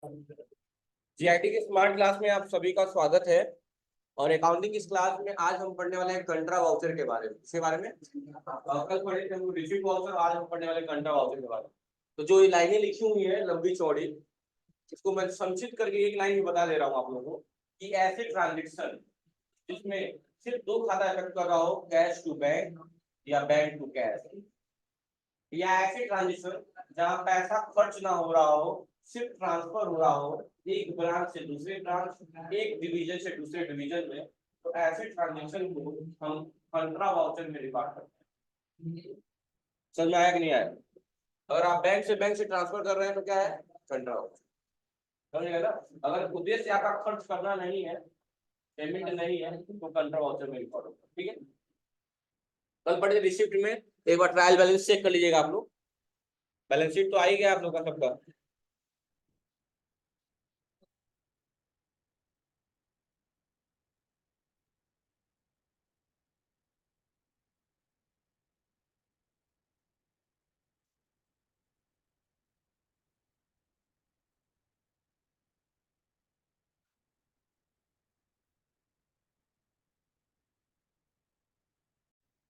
GIT की smart class में आप सभी का स्वागत है। और अकाउंटिंग की इस क्लास में आज हम पढ़ने वाले हैं कंट्रा वाउचर के बारे में। इसके बारे में कल पढ़े थे हम रिसीट वाउचर, आज हम पढ़ने वाले कंट्रा वाउचर के बारे में। तो जो ये लाइनें लिखी हुई है लंबी चौड़ी, इसको मैं संक्षिप्त करके एक लाइन में बता दे रहा हूँ आप लोगों को कि ऐसे ट्रांजेक्शन जिसमें सिर्फ दो खाता इफेक्ट कर रहा हो, कैश टू बैंक या बैंक टू कैश, या ऐसे ट्रांजेक्शन जहां पैसा खर्च ना हो रहा हो, सिर्फ ट्रांसफर हो रहा हो एक ब्रांच से दूसरे ब्रांच, एक डिवीजन से दूसरे डिवीजन में, तो ऐसे ट्रांजेक्शन को हम कंट्रा वाउचर में रिकॉर्ड करते हैं। समझ में आया कि नहीं आया? अगर आप बैंक से ट्रांसफर कर रहे हैं तो क्या है? कंट्रा वाउचर। समझ गए ना? अगर उद्देश्य आपका खर्च करना नहीं है, पेमेंट नहीं है, तो कंट्रा वाउचर में रिकॉर्ड होगा। ठीक है, कल पढ़े रिसिप्ट में एक बार ट्रायल बैलेंस चेक कर लीजिएगा आप लोग। बैलेंस शीट तो आ ही गया आप लोग का सबका।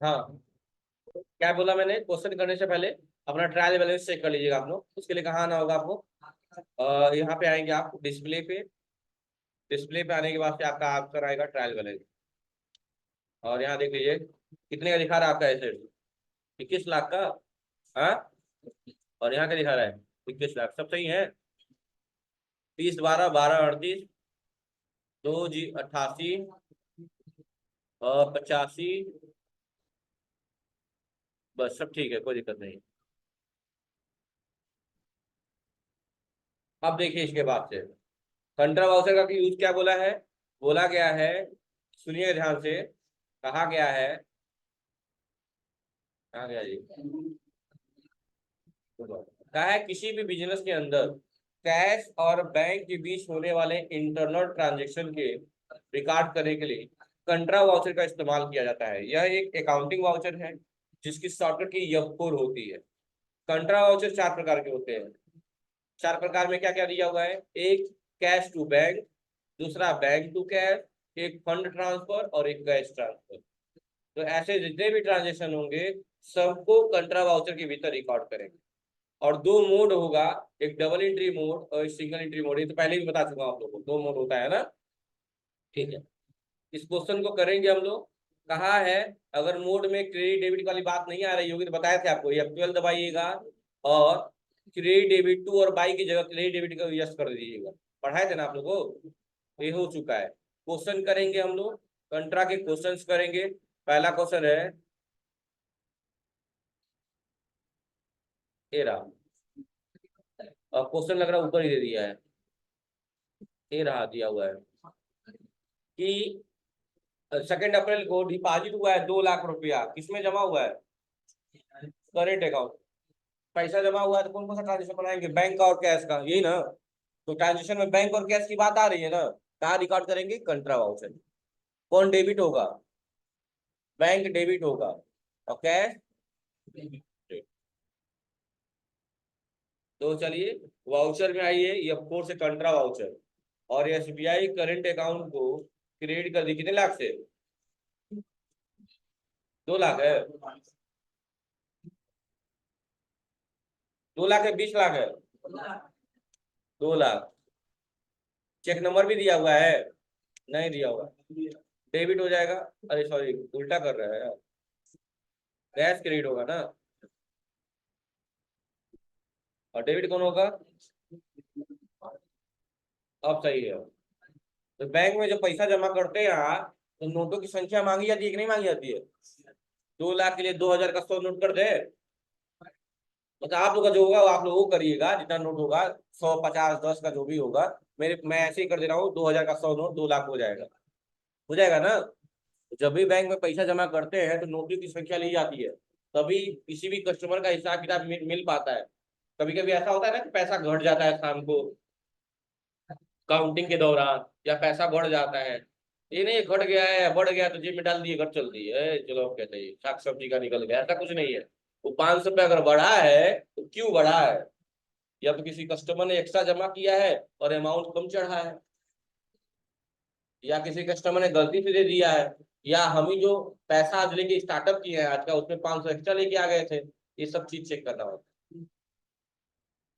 हाँ, क्या बोला मैंने? क्वेश्चन करने से पहले अपना ट्रायल बैलेंस चेक कर लीजिएगा आप लोग। उसके लिए कहाँ आना होगा आपको? यहाँ पे आएंगे आप डिस्प्ले पे। डिस्प्ले पे आने के बाद से आपका आंसर आएगा ट्रायल बैलेंस। और यहाँ देख लीजिए कितने का दिखा रहा है आपका एसेट, 21 लाख का। हाँ, और यहाँ क्या दिखा रहा है? 21 लाख। सब सही है? 30 12 12 38, 2 जी 88 और 85, बस सब ठीक है, कोई दिक्कत नहीं। अब देखिए इसके बाद से कंट्रा वाउचर का यूज क्या बोला है? बोला गया है, सुनिए ध्यान से। कहा गया है, कहा गया जी, कहा है किसी भी बिजनेस के अंदर कैश और बैंक के बीच होने वाले इंटरनल ट्रांजैक्शन के रिकॉर्ड करने के लिए कंट्रा वाउचर का इस्तेमाल किया जाता है। यह एक अकाउंटिंग वाउचर है जिसकी शॉर्टकट की F4 होती है। कंट्रा वाउचर 4 प्रकार के होते हैं। 4 प्रकार में क्या क्या दिया हुआ है? एक कैश टू बैंक, दूसरा बैंक टू कैश, एक फंड ट्रांसफर और एक कैश ट्रांसफर। तो ऐसे जितने भी ट्रांजेक्शन होंगे सबको कंट्रा वाउचर के भीतर रिकॉर्ड करेंगे। और दो मोड होगा, एक डबल एंट्री मोड और एक सिंगल एंट्री मोड। ये तो पहले भी बता चुका हूं आप लोगों को, दो मोड होता है ना। ठीक है, इस क्वेश्चन को करेंगे हम लोग। कहा है अगर मोड में क्रेडिट डेबिट वाली बात नहीं आ रही होगी तो बताया था आपको F12 दबाइएगा और क्रेडिट डेबिट टू और बाई की जगह क्रेडिट डेबिट का यस कर दीजिएगा। पढ़ाए थे ना आप लोगों को, ये हो चुका है। क्वेश्चन करेंगे हम लोग, कंट्रा के क्वेश्चंस करेंगे। पहला क्वेश्चन है, ये रहा। और क्वेश्चन लग रहा है ऊपर ही दे दिया है, ये रहा दिया हुआ है कि 2 अप्रैल को डिपॉजिट हुआ है 2 लाख रुपया। किसमें जमा हुआ है? Current account. पैसा जमा हुआ है तो कौन कौन सा ट्रांजेक्शन बनाएंगे? बैंक का और कैश का, यही ना। तो ट्रांजेक्शन में बैंक और कैश की बात आ रही है ना, कहाँ रिकॉर्ड करेंगे? कंट्रा वाउचर। कौन डेबिट होगा? बैंक डेबिट होगा और कैश डेबिट। तो चलिए वाउचर में आइए, F4 से कंट्रा वाउचर। और SBI करंट अकाउंट को क्रेडिट कर दी कितने लाख से? 2 लाख है? 2 लाख है? 20 लाख है? 2 लाख। चेक नंबर भी दिया हुआ है? नहीं दिया हुआ। डेबिट हो जाएगा। अरे सॉरी, उल्टा कर रहा है यार, कैश क्रेडिट होगा ना, और डेबिट कौन होगा? अब सही है। तो बैंक में जब पैसा जमा करते हैं यहाँ, तो नोटों की संख्या मांगी जाती है कि नहीं मांगी जाती है? 2 लाख के लिए 2000 का 100 नोट कर दे। मतलब आप लोग का जो होगा वो आप लोग वो करिएगा, जितना नोट होगा, 100 50 10 का जो भी होगा। मेरे मैं ऐसे ही कर दे रहा हूँ, 2000 का 100 नोट 2 लाख हो जाएगा ना। जब भी बैंक में पैसा जमा करते हैं तो नोटों की संख्या ली जाती है, तभी किसी भी कस्टमर का हिसाब किताब मिल पाता है। कभी कभी ऐसा होता है ना कि पैसा घट जाता है शाम को काउंटिंग के दौरान, या पैसा बढ़ जाता है। ये नहीं घट गया है बढ़ गया तो जेब में डाल दिए, घट चल दी है, चलो अब कहते हैं साग सब्जी का निकल गया, ऐसा कुछ नहीं है। वो 500 रुपया अगर बढ़ा है तो क्यों बढ़ा है? या तो किसी कस्टमर ने एक्स्ट्रा जमा किया है और अमाउंट कम चढ़ा है, या किसी कस्टमर ने गलती से दे दिया है, या हम ही जो पैसा आज लेके स्टार्टअप किए हैं आज का, उसमें 500 एक्स्ट्रा लेके आ गए थे। ये सब चीज चेक करना होता है।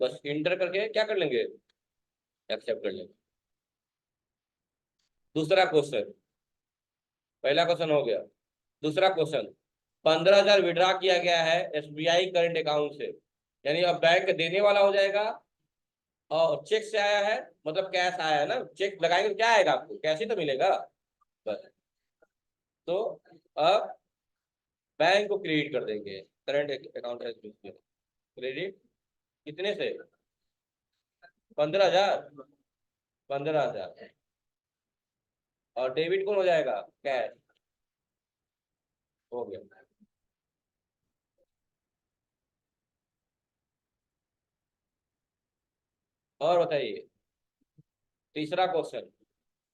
बस इंटर करके क्या कर लेंगे, एक्सेप्ट कर लेंगे। दूसरा क्वेश्चन, पहला क्वेश्चन हो गया। दूसरा क्वेश्चन, 15,000 विड्रा किया गया है एसबीआई करंट अकाउंट से, यानी अब बैंक देने वाला हो जाएगा, और चेक से आया है, मतलब कैश आया है ना, चेक लगाएंगे तो क्या आएगा, आपको कैश ही तो मिलेगा। बस, तो अब बैंक को क्रेडिट कर देंगे, करंट अकाउंट क्रेडिट कितने से, 15,000, 15,000, और डेबिट कौन हो जाएगा, कैश, हो गया। और बताइए, तीसरा क्वेश्चन,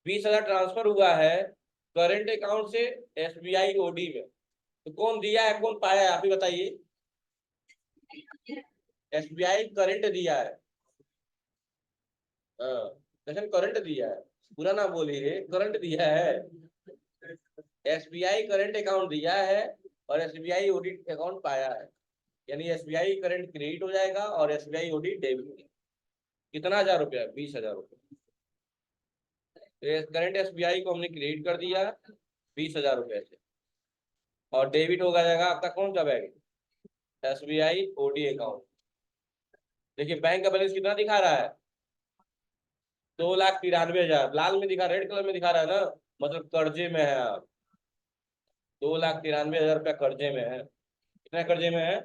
20,000 ट्रांसफर हुआ है करंट अकाउंट से एसबीआई ओडी में, तो कौन दिया है कौन पाया है, आप ही बताइए। एसबीआई करंट दिया है, हाँ, लेकिन करंट दिया है, पूरा ना बोलिए, करंट दिया है। एसबीआई करंट अकाउंट दिया है और एसबीआई ऑडिट अकाउंट पाया है, यानी एसबीआई करंट क्रेडिट हो जाएगा और एसबीआई ऑडिट डेबिट। कितना 1,000 रुपया, 20,000 रुपया। तो करंट एसबीआई को हमने क्रेडिट कर दिया 20,000 रुपये से, और डेबिट हो जाएगा आपका कौन सा बैंक, एसबीआई ओडी अकाउंट। देखिए बैंक का बैलेंस कितना दिखा रहा है, 2,93,000, लाल में दिखा, रेड कलर में दिखा रहा है ना, मतलब कर्जे में है आप, 2,93,000 रुपया कर्जे में है। कितना कर्जे में है,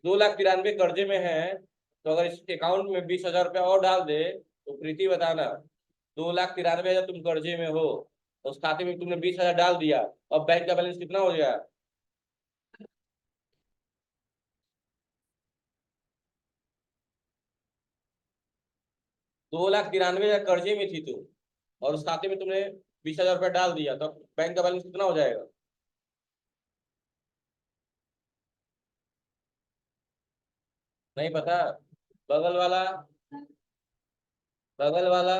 2,93,000 कर्जे में है। तो अगर इस अकाउंट में 20,000 रुपया और डाल दे, तो प्रीति बताना, 2,93,000 तुम कर्जे में हो, तो उस खाते में तुमने 20,000 डाल दिया, अब बैंक का बैलेंस कितना हो गया, 2,93,000 कर्जे में थी तुम, और उस खाते में तुमने 20,000 रुपया डाल दिया, तो बैंक का बैलेंस कितना हो जाएगा, नहीं पता। बगल वाला, बगल वाला,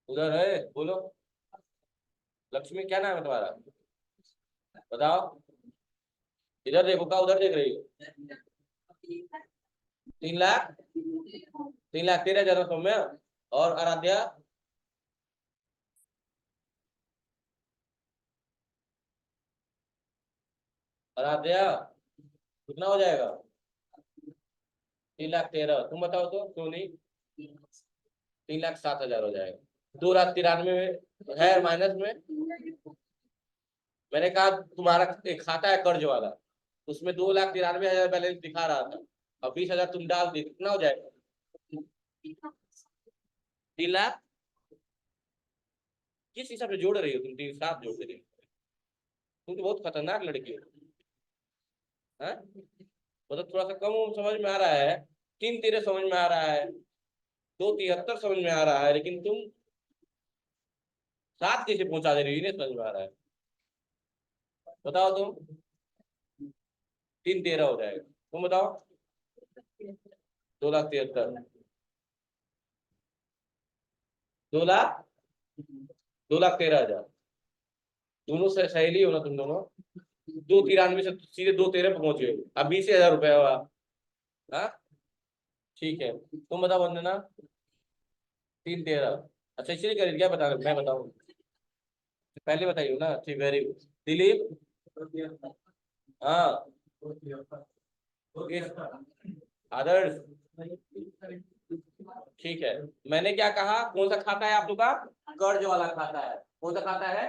उधर है, बोलो, लक्ष्मी क्या नाम है तुम्हारा, बताओ। इधर देखो, का उधर देख रही हो, 3,00,000, 3,13,000 सौम्या, और आराध्या, आराध्या कितना हो जाएगा, 3,13,000, तुम बताओ तो सोनी, 3,07,000 हो जाएगा। 2,93,000 में है माइनस में, मैंने कहा तुम्हारा एक खाता है कर्ज वाला, उसमें 2,93,000 बैलेंस दिखा रहा था, और 20,000 तुम डाल दी, कितना हो जाएगा, 3,00,000। किस हिसाब से जोड़ रही हो तुम, 3,7 जोड़ रही हो, तुम तो बहुत खतरनाक लड़की हो, हाँ? मतलब थोड़ा सा कम उम समझ में आ रहा है, 3,13 समझ में आ रहा है, 2,73 समझ में आ रहा है, लेकिन तुम 7 कैसे पहुंचा दे रही हो, ये नहीं समझ में आ रहा है, बताओ तुम। 3,13 हो जाएगा, तुम बताओ। 2,73,000, 2,00,000, 2,13,000, दोनों से सहेली हो ना तुम दोनों, 2,93 से सीधे 2,13 पे पहुंचे हो, अब 20,000 रुपया हुआ। हाँ, ठीक है, तुम बताओ वंदना, 3,13, अच्छा इसलिए करें क्या, बता मैं बताऊँ, पहले बताइए ना, ठीक, वेरी गुड। दिलीप, हाँ, आदर्श, ठीक है। मैंने क्या कहा, कौन सा खाता है आप लोग का, कर्ज वाला खाता है, कौन सा खाता है,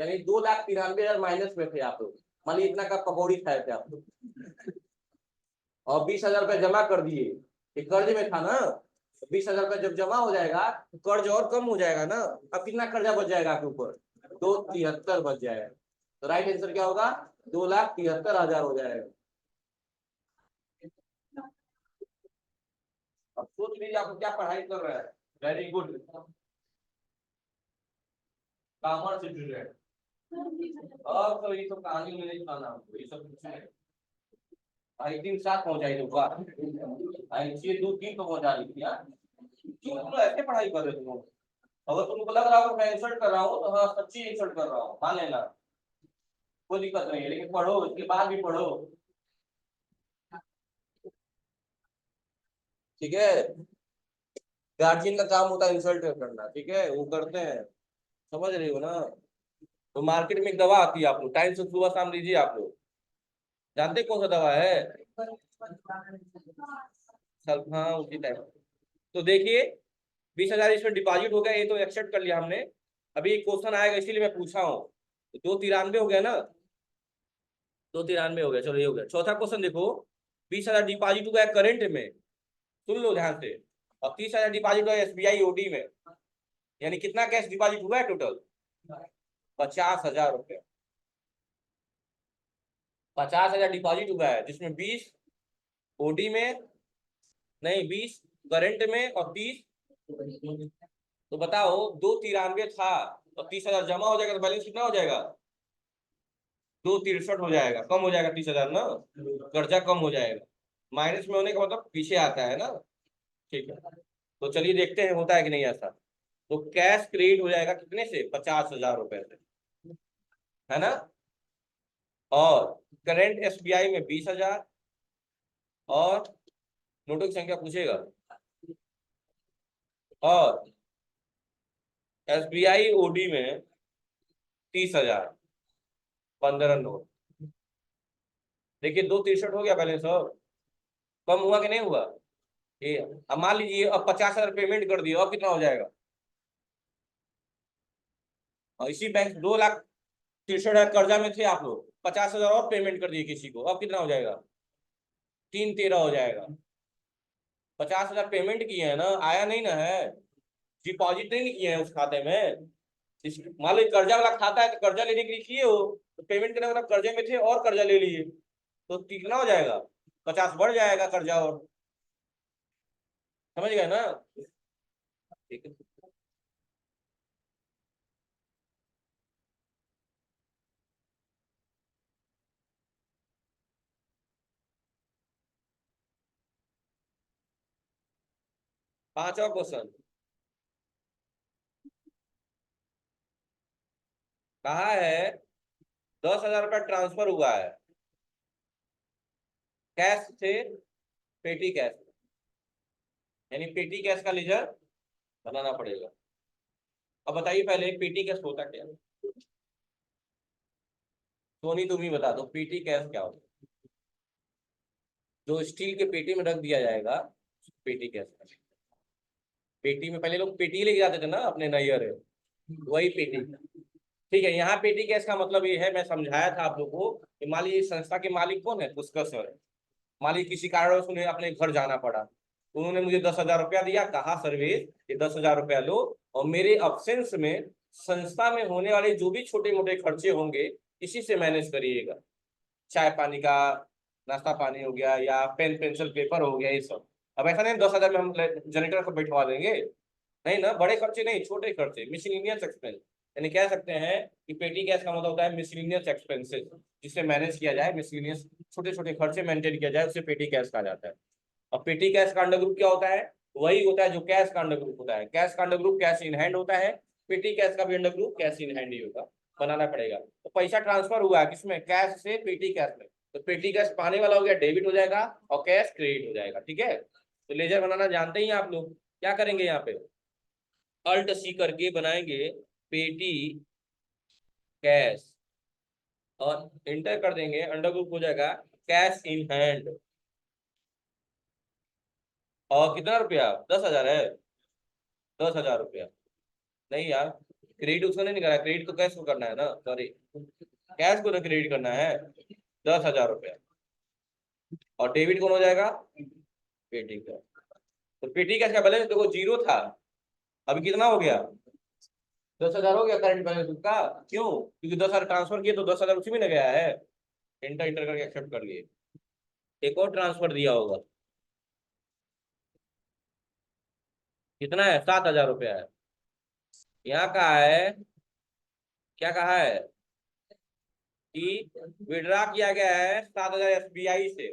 यानी 2,93,000 माइनस में थे आप लोग, मान लीजिए इतना का पकौड़ी खाए थे आप लोग, और 20,000 रुपया जमा कर दिए, ये कर्ज में था ना, 20,000 रुपया जब जमा हो जाएगा तो कर्ज और कम हो जाएगा ना, अब कितना कर्जा बच जाएगा आपके ऊपर, 2,73 बच जाएगा, तो राइट आंसर क्या होगा, 2,73,000 हो जाएगा। अब सोच लीजिए आपको क्या पढ़ाई कर रहा है, वेरी गुड, कॉमर्स स्टूडेंट। अब तो ये तो कहानी में नहीं खाना, ये सब कुछ है। भाई 3 7 पहुंचाई दूंगा। ये 2 3 तो पहुंचा दी थी यार। क्यों तुम लोग ऐसे पढ़ाई कर रहे हो तुम? अगर तुमको लग रहा हो मैं इंसल्ट कर रहा हूँ तो हाँ सच्ची इंसल्ट कर रहा हूँ, मान लेना। कोई दिक्कत नहीं है, लेकिन पढ़ो, इसके बाद भी पढ़ो। ठीक है। गार्जियन का काम होता है इंसल्ट करना, ठीक है, वो करते हैं। समझ रही हो ना? तो मार्केट में एक दवा आती है, आप लोग टाइम से सुबह शाम लीजिए। आप लोग जानते हैं कौन सा दवा है? हाँ उसी टाइम। तो देखिए, 20,000 इसमें डिपॉजिट हो गया, ये तो एक्सेप्ट कर लिया हमने। अभी एक क्वेश्चन आएगा इसीलिए मैं पूछा हूँ। तो 293 हो गया ना? 293 हो गया, चलो ये हो गया। चौथा क्वेश्चन देखो, 20,000 डिपॉजिट हुआ है करंट में, सुन लो ध्यान से। और 30,000 डिपॉजिट हुआ है SBI OD में। यानी कितना कैश डिपॉजिट हुआ है टोटल? 50,000 रुपया। 50,000 डिपॉजिट हुआ है, जिसमें 20 OD में, नहीं 20 करंट में और 30। तो बताओ, 293 था और 30,000 जमा हो जाएगा तो बैलेंस कितना हो जाएगा? 263 हो जाएगा, कम हो जाएगा 30,000 ना। कर्जा कम हो जाएगा। माइनस में होने का मतलब पीछे आता है ना। ठीक है, तो चलिए देखते हैं होता है कि नहीं ऐसा। तो कैश क्रेडिट हो जाएगा कितने से? 50,000 रुपए से, है ना। और करंट SBI में 20,000। और नोटों की संख्या पूछेगा। और SBI OD में 30,000, 15 नोट। देखिए 263 हो गया बैलेंस। और कम हुआ कि नहीं हुआ? ये अब मान लीजिए अब 50,000 पेमेंट कर दिए, अब कितना हो जाएगा? और इसी बैंक 2,63,000 कर्जा में थे आप लोग, 50,000 और पेमेंट कर दिए किसी को, अब कितना हो जाएगा? 313 हो जाएगा। 50,000 पेमेंट किए हैं ना, आया नहीं ना है। डिपॉजिट नहीं किए हैं उस खाते में। मान लो कर्जा वाला खाता है तो कर्जा लेने के लिए किए हो, तो पेमेंट करने वाला कर्जे में थे और कर्जा ले लिए, तो कितना हो जाएगा? 50 बढ़ जाएगा कर्जा। और समझ गए ना? ठीक है। 5वां क्वेश्चन कहा है, 10,000 रुपया ट्रांसफर हुआ है कैश से पेटी कैश, यानी पेटी कैश का लेजर बनाना पड़ेगा। अब बताइए पहले पेटी कैश होता क्या है? सोनी तुम ही बता दो, पेटी कैश क्या होता है? जो स्टील के पेटी में रख दिया जाएगा, पेटी कैश। पेटी में पहले लोग पेटी लेके जाते थे ना अपने नैयर, वही पेटी। ठीक है, यहाँ पेटी कैश का मतलब ये है, मैं समझाया था आप लोग को कि मान लीजिए संस्था के मालिक कौन है? पुष्कर सर। मान लीजिए किसी कारणवश उन्हें अपने घर जाना पड़ा, उन्होंने मुझे 10,000 रुपया दिया, कहा सर्वेश ये 10,000 रुपया लो, और मेरे अब्सेंस में संस्था में होने वाले जो भी छोटे मोटे खर्चे होंगे इसी से मैनेज करिएगा। चाय पानी का, नाश्ता पानी हो गया, या पेन पेंसिल पेपर हो गया, ये सब। अब ऐसा नहीं 10,000 में हम जनरेटर को बैठवा देंगे, नहीं ना। बड़े खर्चे नहीं, छोटे खर्चे, मिसलिनियस एक्सपेंस। यानी कह सकते हैं कि पेटी गैस का मतलब होता है मिसलिनियस एक्सपेंसेस, जिसे मैनेज किया जाए, मिसलिनियस छोटे छोटे खर्चे मेंटेन किया जाए, उसे पेटी गैस कहा जाता है। और पेटी कैश का अंडर ग्रुप क्या होता है? वही होता है जो कैश का अंडर ग्रुप होता है। कैश का under group cash in hand होता है, पेटी कैश का भी under group cash in hand ही होगा। बनाना पड़ेगा। तो पैसा ट्रांसफर हुआ है किसमें? कैश से पेटी कैश में। तो पेटी कैश पाने वाला हो गया डेबिट हो जाएगा, और कैश क्रेडिट हो जाएगा। ठीक है, तो लेजर बनाना जानते ही हैं आप लोग। क्या करेंगे यहाँ पे? अल्ट सी करके बनाएंगे पेटी कैश, और इंटर कर देंगे, अंडर ग्रुप हो जाएगा कैश इन हैंड। और कितना रुपया? 10,000 है। 10,000 रुपया नहीं यार, क्रेडिट उसको नहीं करा, क्रेडिट तो कैश को करना है ना, सॉरी, कैश को तो क्रेडिट करना है। 10,000 रुपया। और डेबिट कौन हो जाएगा? पेटी का। तो पेटी कैश का बैलेंस देखो 0 था, अभी कितना हो गया? 10,000 हो गया करंट बैलेंस उसका। क्यों? क्योंकि 10,000 ट्रांसफर किए तो 10,000 उसी में न गया है। इंटर इंटर करके एक्सेप्ट कर लिए। एक और ट्रांसफर दिया होगा, कितना है? 7,000 रुपया है। यहाँ कहा है, क्या कहा है कि विड्रा किया गया है 7,000 SBI से।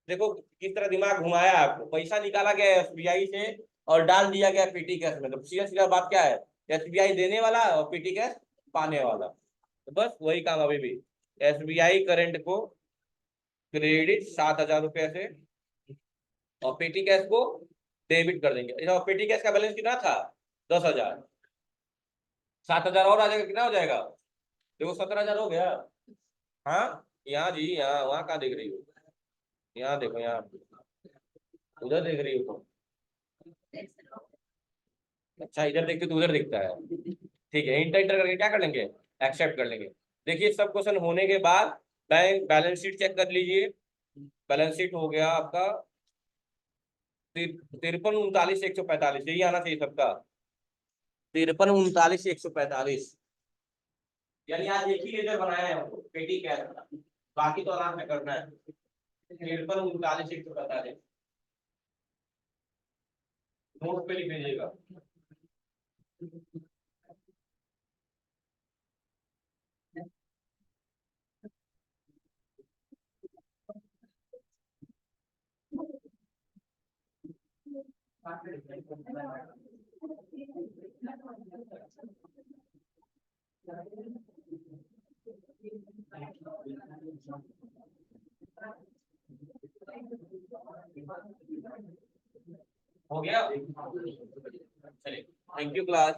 देखो किस तरह दिमाग घुमाया आपको, पैसा निकाला गया एसबीआई से और डाल दिया गया पेटी कैश में, तो सीधा सीधा बात क्या है, एसबीआई देने वाला और पेटी कैश पाने वाला। तो बस वही काम अभी भी, एसबीआई करंट को क्रेडिट 7,000 रुपये से और पेटी कैश को डेबिट कर देंगे। और पेटी कैश का बैलेंस कितना था, 10,000, 7,000 और आ जाएगा, कितना हो जाएगा, देखो 17,000 हो गया। हाँ यहाँ जी, यहाँ वहाँ कहाँ देख रही हो, यहाँ देखो, यहाँ उधर देख रही हो तुम। अच्छा इधर देखते तो उधर दिखता है, ठीक है, इंटर इंटर करके क्या कर लेंगे, एक्सेप्ट कर लेंगे। देखिए सब क्वेश्चन होने के बाद बैंक बैलेंस शीट चेक कर लीजिए। बैलेंस शीट हो गया आपका 53, 39, 145, यही आना चाहिए सबका, 53, 39, 145, यानी आज एक ही लेजर बनाया है हमको पेटी कैश का, बाकी तो आराम से करना है। 53, 39, 145 नोट पे लिख लीजिएगा। हो गया, चलिए, थैंक यू क्लास।